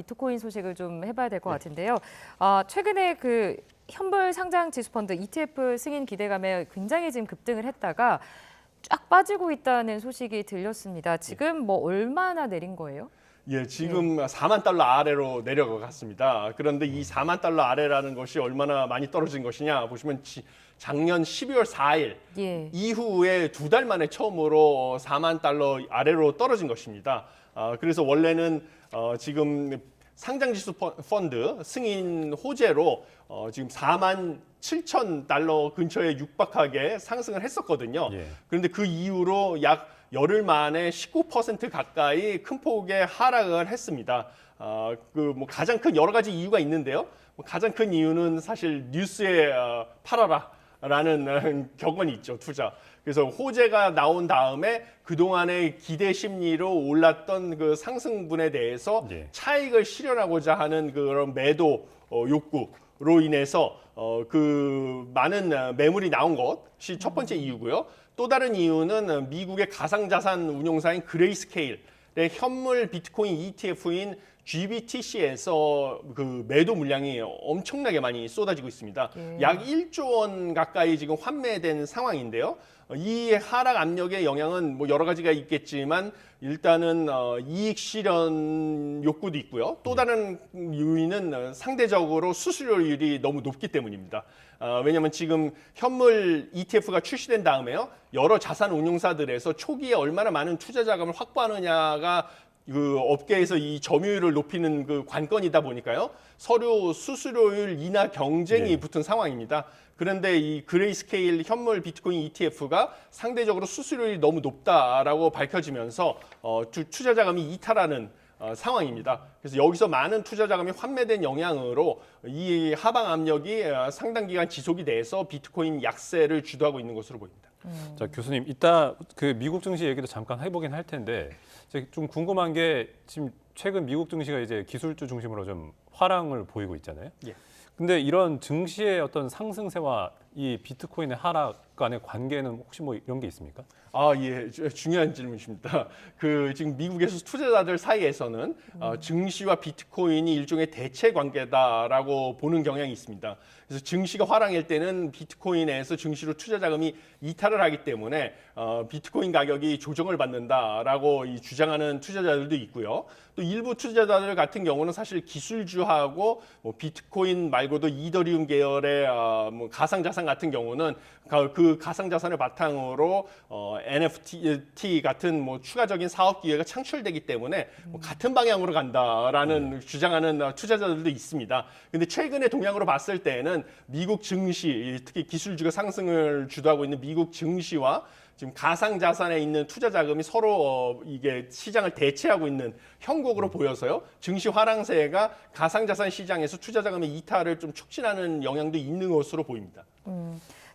비트코인 소식을 좀 해봐야 될 것 같은데요. 최근에 그 현물 상장 지수펀드 ETF 승인 기대감에 굉장히 지금 급등을 했다가 쫙 빠지고 있다는 소식이 들렸습니다. 지금 뭐 얼마나 내린 거예요? 예, 지금 4만 달러 아래로 내려갔습니다. 그런데 이 4만 달러 아래라는 것이 얼마나 많이 떨어진 것이냐 보시면 작년 12월 4일 이후에 2달 만에 처음으로 4만 달러 아래로 떨어진 것입니다. 그래서 원래는 지금 상장지수 펀드 승인 호재로 지금 4만 7천 달러 근처에 육박하게 상승을 했었거든요. 그런데 그 이후로 약 열흘 만에 19% 가까이 큰 폭의 하락을 했습니다. 그 뭐 가장 큰 여러 가지 이유가 있는데요. 가장 큰 이유는 사실 뉴스에 팔아라라는 격언이 있죠, 투자. 그래서 호재가 나온 다음에 그동안의 기대 심리로 올랐던 그 상승분에 대해서 차익을 실현하고자 하는 그런 매도 욕구로 인해서 그 많은 매물이 나온 것이 첫 번째 이유고요. 또 다른 이유는 미국의 가상자산 운용사인 그레이스케일의 현물 비트코인 ETF인 GBTC에서 그 매도 물량이 엄청나게 많이 쏟아지고 있습니다. 약 1조 원 가까이 지금 환매된 상황인데요. 이 하락 압력의 영향은 뭐 여러 가지가 있겠지만 일단은 이익 실현 욕구도 있고요. 또 다른 요인은 상대적으로 수수료율이 너무 높기 때문입니다. 왜냐하면 지금 현물 ETF가 출시된 다음에요. 여러 자산 운용사들에서 초기에 얼마나 많은 투자 자금을 확보하느냐가 그 업계에서 이 점유율을 높이는 그 관건이다 보니까요. 서류 수수료율 인하 경쟁이 붙은 상황입니다. 그런데 이 그레이스케일 현물 비트코인 ETF가 상대적으로 수수료율이 너무 높다라고 밝혀지면서 투자 자금이 이탈하는 상황입니다. 그래서 여기서 많은 투자 자금이 환매된 영향으로 이 하방 압력이 상당 기간 지속이 돼서 비트코인 약세를 주도하고 있는 것으로 보입니다. 자, 교수님, 이따 그 미국 증시 얘기도 잠깐 해보긴 할 텐데 좀 궁금한 게 지금 최근 미국 증시가 이제 기술주 중심으로 좀 화랑을 보이고 있잖아요. 근데 이런 증시의 어떤 상승세와 이 비트코인의 하락 간의 관계는 혹시 뭐 이런 게 있습니까? 예, 중요한 질문이십니다. 그 지금 미국에서 투자자들 사이에서는 증시와 비트코인이 일종의 대체 관계다라고 보는 경향이 있습니다. 그래서 증시가 화랑일 때는 비트코인에서 증시로 투자 자금이 이탈을 하기 때문에 비트코인 가격이 조정을 받는다라고 주장하는 투자자들도 있고요. 또 일부 투자자들 같은 경우는 사실 기술주하고 뭐 비트코인 말고도 이더리움 계열의 뭐 가상자산 같은 경우는 그 가상자산을 바탕으로 NFT 같은 뭐 추가적인 사업 기회가 창출되기 때문에 뭐 같은 방향으로 간다라는 주장하는 투자자들도 있습니다. 근데 최근의 동향으로 봤을 때는 미국 증시, 특히 기술주가 상승을 주도하고 있는 미국 증시와 지금 가상자산에 있는 투자 자금이 서로 이게 시장을 대체하고 있는 형국으로 보여서요. 증시 화랑세가 가상자산 시장에서 투자 자금의 이탈을 좀 촉진하는 영향도 있는 것으로 보입니다.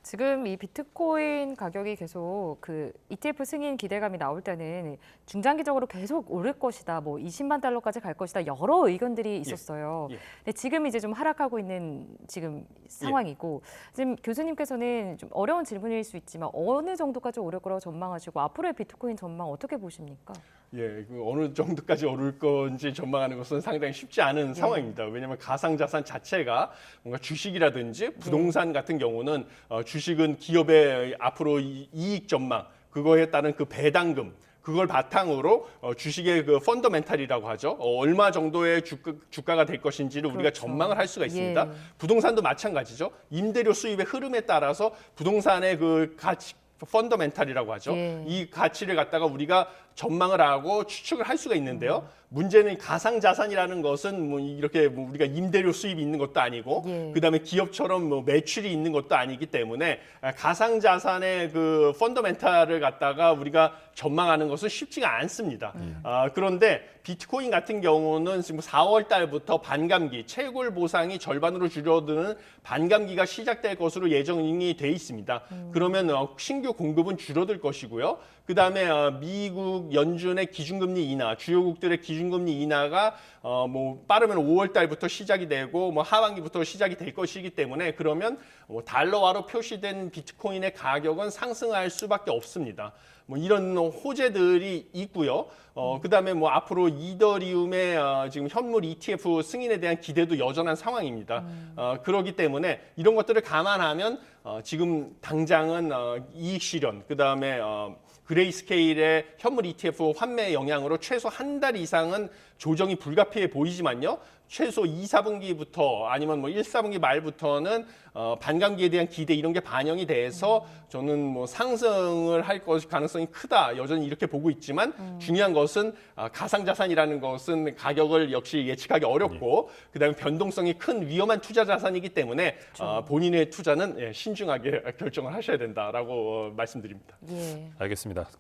지금 이 비트코인 가격이 계속 그 ETF 승인 기대감이 나올 때는 중장기적으로 계속 오를 것이다, 뭐 20만 달러까지 갈 것이다 여러 의견들이 있었어요. 근데 지금 이제 좀 하락하고 있는 지금 상황이고 지금 교수님께서는 좀 어려운 질문일 수 있지만 어느 정도까지 오를 거라고 전망하시고 앞으로의 비트코인 전망 어떻게 보십니까? 그 어느 정도까지 오를 건지 전망하는 것은 상당히 쉽지 않은 상황입니다. 왜냐하면 가상자산 자체가 뭔가 주식이라든지 부동산 같은 경우는 주식은 기업의 앞으로 이익 전망, 그거에 따른 그 배당금, 그걸 바탕으로 주식의 그 펀더멘탈이라고 하죠. 얼마 정도의 주가가 될 것인지를 우리가 전망을 할 수가 있습니다. 부동산도 마찬가지죠. 임대료 수입의 흐름에 따라서 부동산의 그 가치, 펀더멘탈이라고 하죠. 이 가치를 갖다가 우리가 전망을 하고 추측을 할 수가 있는데요. 문제는 가상자산이라는 것은 뭐 이렇게 뭐 우리가 임대료 수입이 있는 것도 아니고 그다음에 기업처럼 뭐 매출이 있는 것도 아니기 때문에 가상자산의 그 펀더멘탈을 갖다가 우리가 전망하는 것은 쉽지가 않습니다. 그런데 비트코인 같은 경우는 지금 4월 달부터 반감기, 채굴 보상이 절반으로 줄어드는 반감기가 시작될 것으로 예정이 돼 있습니다. 그러면 신규 공급은 줄어들 것이고요. 그다음에 미국 연준의 기준금리 인하, 주요국들의 기준금리 인하가 뭐 빠르면 5월 달부터 시작이 되고 뭐 하반기부터 시작이 될 것이기 때문에 그러면 뭐 달러화로 표시된 비트코인의 가격은 상승할 수밖에 없습니다. 뭐 이런 호재들이 있고요. 그다음에 뭐 앞으로 이더리움의 지금 현물 ETF 승인에 대한 기대도 여전한 상황입니다. 그렇기 때문에 이런 것들을 감안하면 지금 당장은 이익 실현, 그다음에 그레이스케일의 현물 ETF 환매 영향으로 최소 한 달 이상은 조정이 불가피해 보이지만요. 최소 2, 4분기부터 아니면 뭐 1, 4분기 말부터는 반감기에 대한 기대 이런 게 반영이 돼서 저는 뭐 상승을 할 가능성이 크다. 여전히 이렇게 보고 있지만 중요한 것은 가상자산이라는 것은 가격을 역시 예측하기 어렵고 그다음에 변동성이 큰 위험한 투자 자산이기 때문에 본인의 투자는 신중하게 결정을 하셔야 된다라고 말씀드립니다. 예. 알겠습니다.